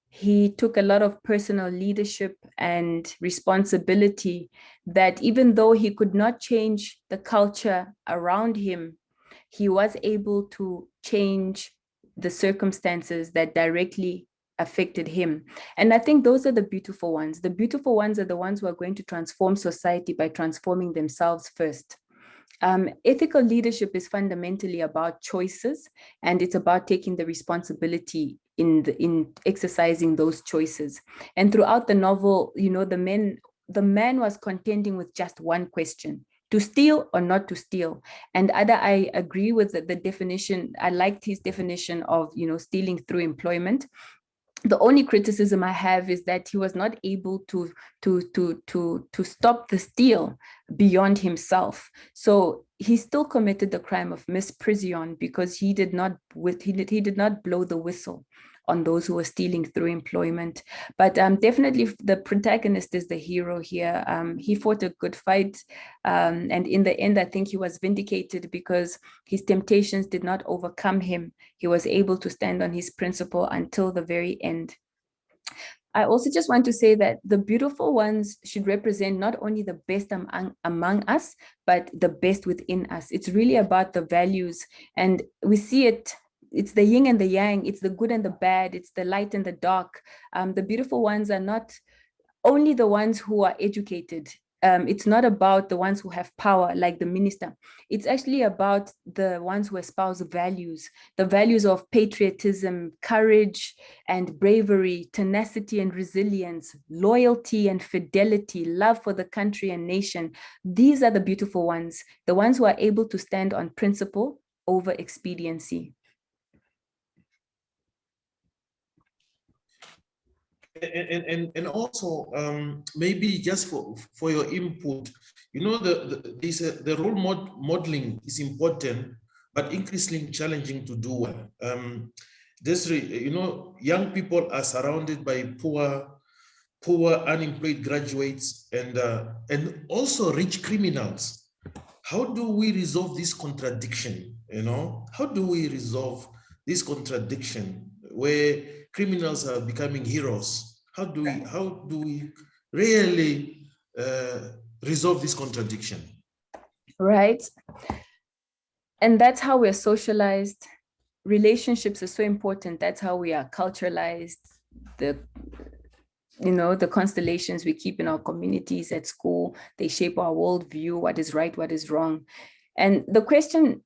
He took a lot of personal leadership and responsibility, that even though he could not change the culture around him, he was able to change the circumstances that directly affected him. And I think those are the beautiful ones. The beautiful ones are the ones who are going to transform society by transforming themselves first. Ethical leadership is fundamentally about choices, and it's about taking the responsibility in exercising those choices. And throughout the novel, the man was contending with just one question: to steal or not to steal. And Ada, I agree with the definition. I liked his definition of stealing through employment. The only criticism I have is that he was not able to stop the steal beyond himself. So he still committed the crime of misprision because he did not blow the whistle on those who were stealing through employment. But definitely the protagonist is the hero here. He fought a good fight. And in the end, I think he was vindicated because his temptations did not overcome him. He was able to stand on his principle until the very end. I also just want to say that the beautiful ones should represent not only the best among us, but the best within us. It's really about the values, and we see it. It's the yin and the yang, it's the good and the bad, it's the light and the dark. The beautiful ones are not only the ones who are educated. It's not about the ones who have power, like the minister. It's actually about the ones who espouse values, the values of patriotism, courage and bravery, tenacity and resilience, loyalty and fidelity, love for the country and nation. These are the beautiful ones, the ones who are able to stand on principle over expediency. And also maybe just for your input, you know, the role modeling is important, but increasingly challenging to do well. You know, young people are surrounded by poor unemployed graduates and also rich criminals. How do we resolve this contradiction? You know, how do we resolve this contradiction where criminals are becoming heroes? How do we really resolve this contradiction? Right. And that's how we're socialized. Relationships are so important. That's how we are culturalized. The constellations we keep in our communities, at school, they shape our worldview, what is right, what is wrong. And the question,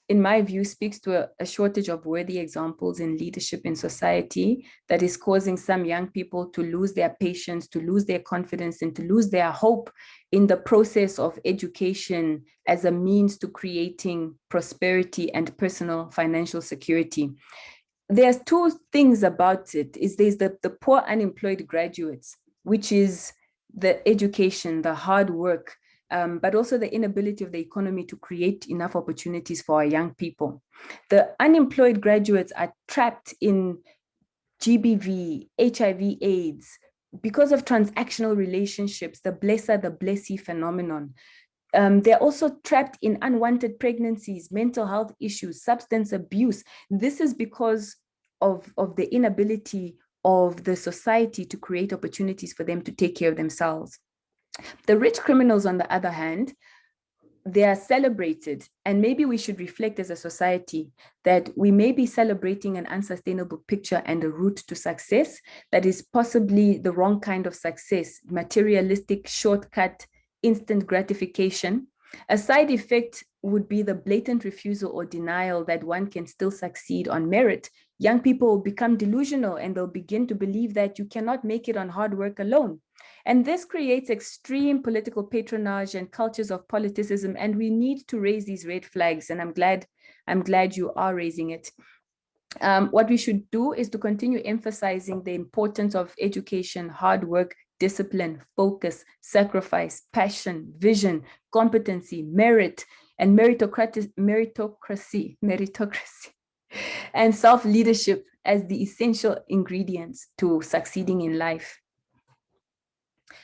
in my view, speaks to a shortage of worthy examples in leadership in society that is causing some young people to lose their patience, to lose their confidence, and to lose their hope in the process of education as a means to creating prosperity and personal financial security. There's two things about it. There's the poor unemployed graduates, which is the education, the hard work, but also the inability of the economy to create enough opportunities for our young people. The unemployed graduates are trapped in GBV, HIV/AIDS, because of transactional relationships, the blesser, the blessee phenomenon. They're also trapped in unwanted pregnancies, mental health issues, substance abuse. This is because of the inability of the society to create opportunities for them to take care of themselves. The rich criminals, on the other hand, they are celebrated, and maybe we should reflect as a society that we may be celebrating an unsustainable picture and a route to success that is possibly the wrong kind of success, materialistic, shortcut, instant gratification. A side effect would be the blatant refusal or denial that one can still succeed on merit. Young people will become delusional and they'll begin to believe that you cannot make it on hard work alone. And this creates extreme political patronage and cultures of politicism, and we need to raise these red flags, and I'm glad you are raising it. What we should do is to continue emphasizing the importance of education, hard work, discipline, focus, sacrifice, passion, vision, competency, merit, and meritocracy, and self-leadership as the essential ingredients to succeeding in life.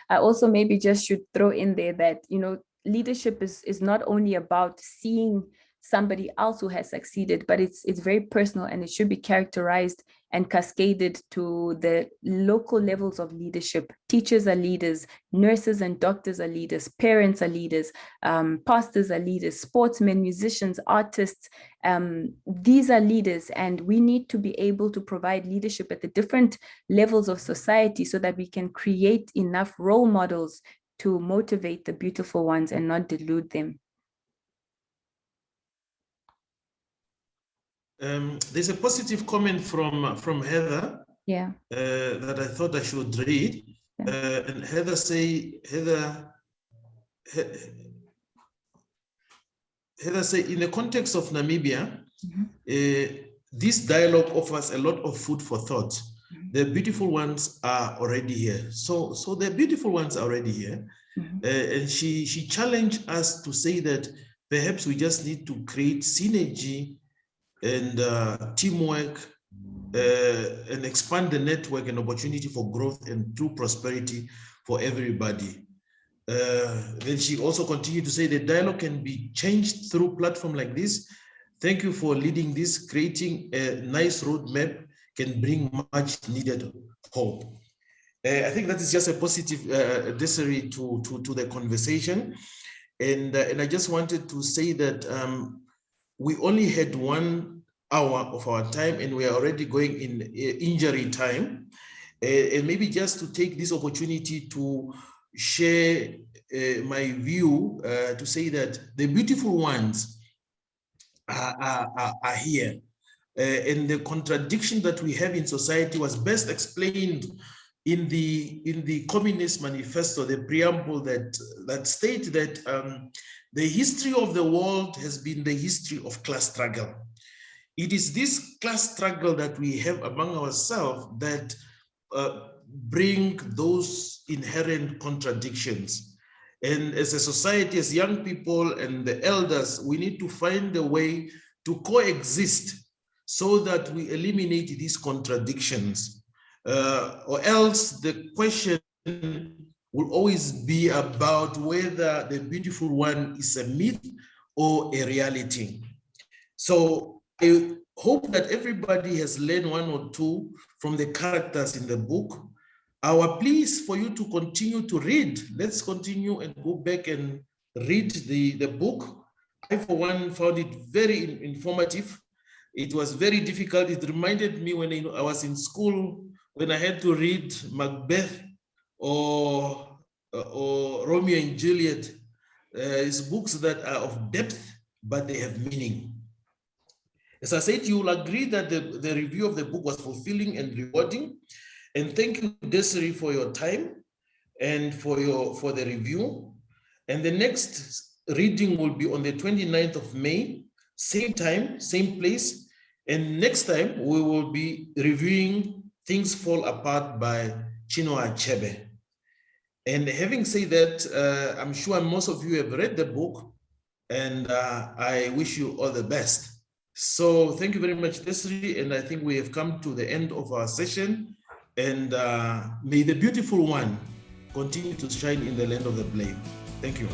I also maybe just should throw in there that, leadership is not only about seeing somebody else who has succeeded, but it's very personal, and it should be characterized and cascaded to the local levels of leadership. Teachers are leaders, nurses and doctors are leaders, parents are leaders, pastors are leaders, sportsmen, musicians, artists. These are leaders, and we need to be able to provide leadership at the different levels of society so that we can create enough role models to motivate the beautiful ones and not delude them. There's a positive comment from Heather. Yeah. That I thought I should read. Yeah. And Heather say, in the context of Namibia, this dialogue offers a lot of food for thought. the beautiful ones are already here. So the beautiful ones are already here. And she challenged us to say that perhaps we just need to create synergy and teamwork and expand the network and opportunity for growth and true prosperity for everybody. Then she also continued to say the dialogue can be changed through platform like this. Thank you for leading this. Creating a nice roadmap can bring much needed hope. I think that is just a positive Daisry to the conversation. And I just wanted to say that we only had 1 hour of our time and we are already going in injury time. And maybe just to take this opportunity to share my view to say that the beautiful ones are here. And the contradiction that we have in society was best explained in the Communist Manifesto, the preamble that state that the history of the world has been the history of class struggle. It is this class struggle that we have among ourselves that bring those inherent contradictions. And as a society, as young people and the elders, we need to find a way to coexist so that we eliminate these contradictions. Or else the question will always be about whether the beautiful one is a myth or a reality. So I hope that everybody has learned 1 or 2 from the characters in the book. Our plea is for you to continue to read. Let's continue and go back and read the book. I, for one, found it very informative. It was very difficult. It reminded me when I was in school, when I had to read Macbeth or Romeo and Juliet. It's books that are of depth, but they have meaning. As I said, you will agree that the review of the book was fulfilling and rewarding. And thank you, Daisry, for your time and for the review. And the next reading will be on the 29th of May, same time, same place. And next time we will be reviewing Things Fall Apart by Chinua Achebe. And having said that, I'm sure most of you have read the book, and I wish you all the best. So thank you very much, Daisry, and I think we have come to the end of our session. And may the beautiful one continue to shine in the land of the brave. Thank you.